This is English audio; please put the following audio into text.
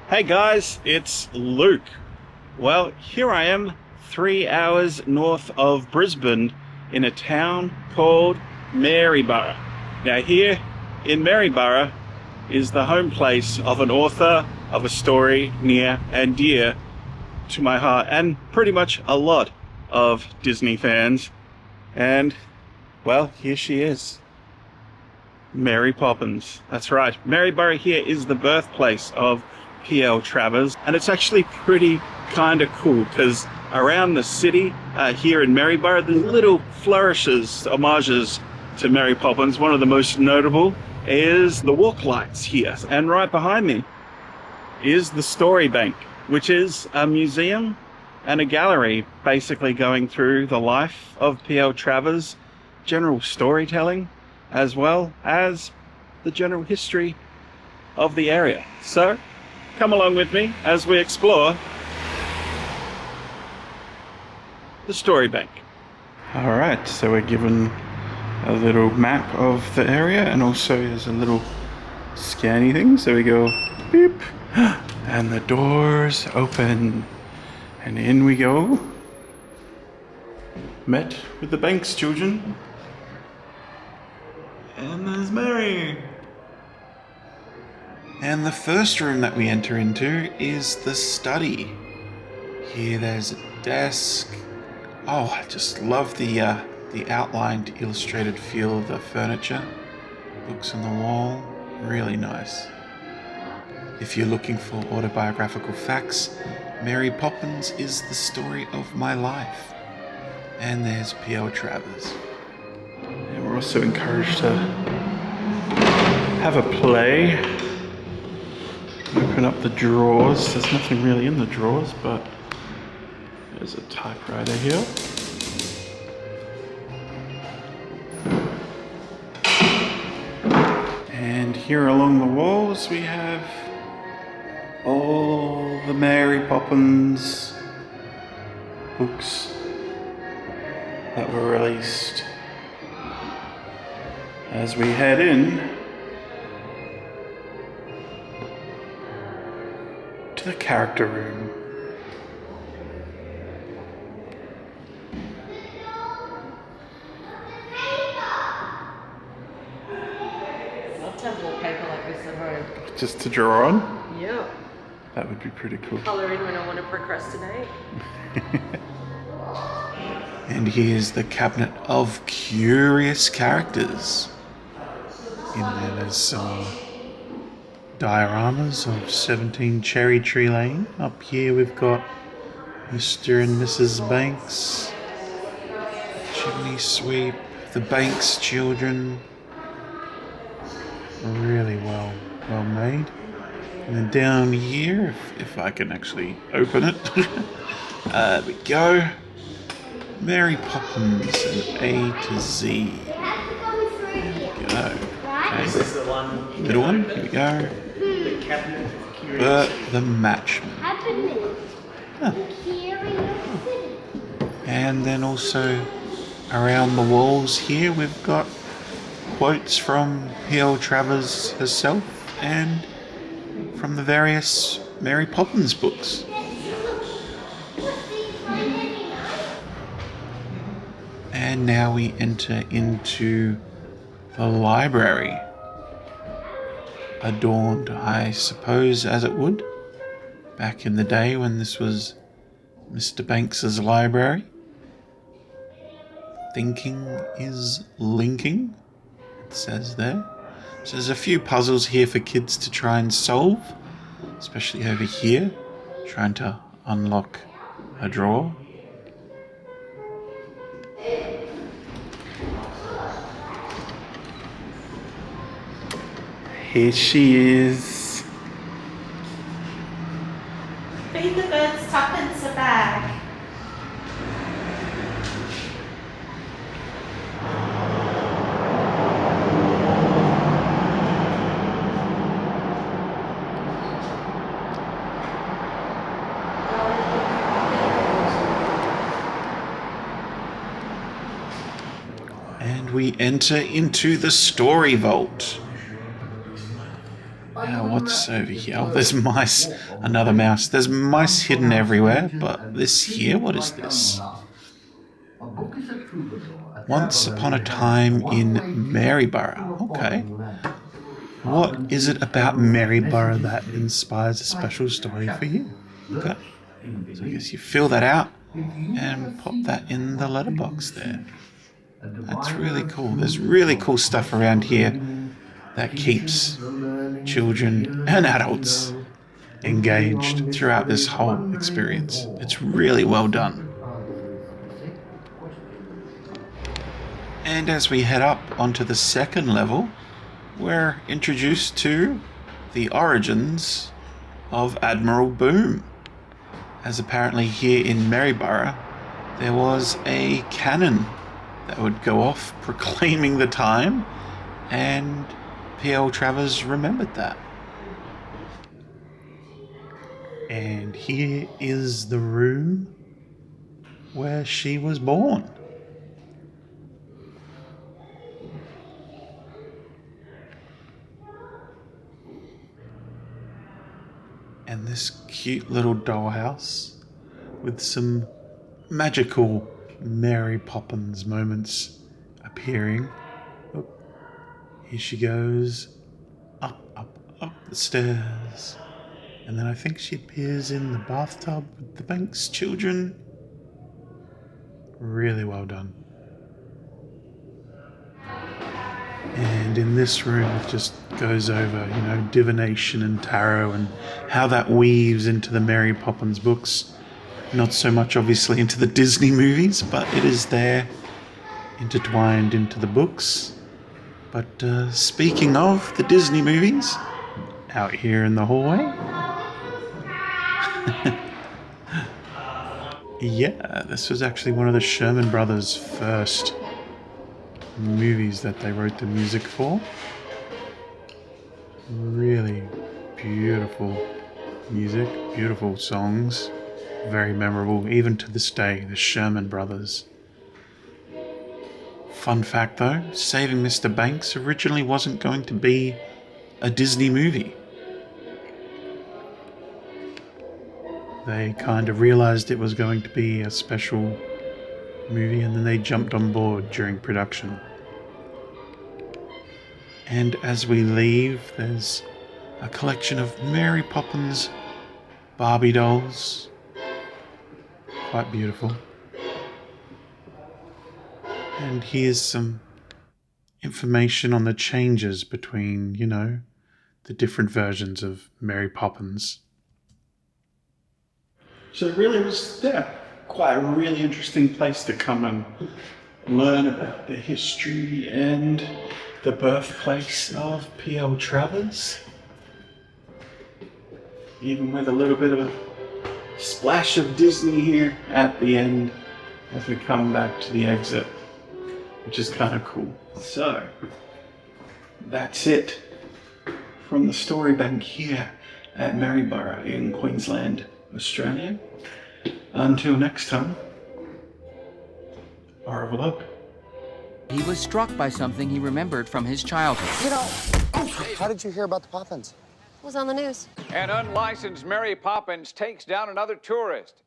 Hey guys, it's Luke. Well, here I am, 3 hours north of Brisbane in a town called Maryborough. Now here in Maryborough is the home place of an author of a story near and dear to my heart and pretty much a lot of Disney fans. And, well, here she is. Mary Poppins. That's right. Maryborough here is the birthplace of P.L. Travers, and it's actually pretty kind of cool because around the city here in Maryborough, there's little flourishes, homages to Mary Poppins. One of the most notable is the walk lights here, and right behind me is the Story Bank, which is a museum and a gallery basically going through the life of P.L. Travers, general storytelling, as well as the general history of the area. So come along with me as we explore the Story Bank. All right, so we're given a little map of the area, and also there's a little scanny thing. So we go beep, and the doors open, and in we go. Met with the bank's children. And there's Mary. And the first room that we enter into is the study. Here there's a desk. Oh, I just love the outlined illustrated feel of the furniture. Books on the wall, really nice. If you're looking for autobiographical facts, Mary Poppins is the story of my life. And there's P.L. Travers. And we're also encouraged to have a play. Open up the drawers. There's nothing really in the drawers, but there's a typewriter here. And here along the walls we have all the Mary Poppins books that were released. As we head in to the character room. Love to have wallpaper like this at home. Just to draw on? Yeah. That would be pretty cool. Colour in when I want to procrastinate. And here's the cabinet of curious characters. In there there's some dioramas of 17 Cherry Tree Lane. Up here we've got Mr. and Mrs. Banks, Chimney Sweep, the Banks children. Really well made. And then down here, if I can actually open it, there we go. Mary Poppins and A to Z. There we go. Okay. This is the one. Middle one, here we go. The cabinet of curious. Bert the Matchman. Huh. And then also around the walls here we've got quotes from P.L. Travers herself and from the various Mary Poppins books. And now we enter into the library, adorned, I suppose, as it would back in the day when this was Mr. Banks's library. Thinking is linking, it says there. So there's a few puzzles here for kids to try and solve, especially over here, trying to unlock a drawer. Here she is. Feed the birds tuppence a bag. And we enter into the story vault. Now, what's over here? Oh, there's mice. Another mouse. There's mice hidden everywhere, but this here, what is this? Once upon a time in Maryborough. Okay. What is it about Maryborough that inspires a special story for you? Okay. So I guess you fill that out and pop that in the letterbox there. That's really cool. There's really cool stuff around here that keeps children and adults engaged throughout this whole experience. It's really well done. And as we head up onto the second level, we're introduced to the origins of Admiral Boom. As apparently here in Maryborough, there was a cannon that would go off proclaiming the time, and P.L. Travers remembered that. And here is the room where she was born. And this cute little dollhouse with some magical Mary Poppins moments appearing. Oh, here she goes, up the stairs. And then I think she appears in the bathtub with the Banks children. Really well done. And in this room, it just goes over, divination and tarot and how that weaves into the Mary Poppins books. Not so much, obviously, into the Disney movies, but it is there, intertwined into the books. But speaking of the Disney movies, out here in the hallway. Yeah, this was actually one of the Sherman Brothers' first movies that they wrote the music for. Really beautiful music, beautiful songs, very memorable even to this day, the Sherman Brothers. Fun fact though, Saving Mr. Banks originally wasn't going to be a Disney movie. They kind of realized it was going to be a special movie, and then they jumped on board during production. And as we leave, there's a collection of Mary Poppins Barbie dolls. Quite beautiful. And here's some information on the changes between, the different versions of Mary Poppins. So it really was quite a really interesting place to come and learn about the history and the birthplace of P.L. Travers. Even with a little bit of a splash of Disney here at the end as we come back to the exit, which is kind of cool. So, that's it from the story bank here at Maryborough in Queensland, Australia. Until next time, au revoir. He was struck by something he remembered from his childhood. How did you hear about the Poppins? It was on the news. An unlicensed Mary Poppins takes down another tourist.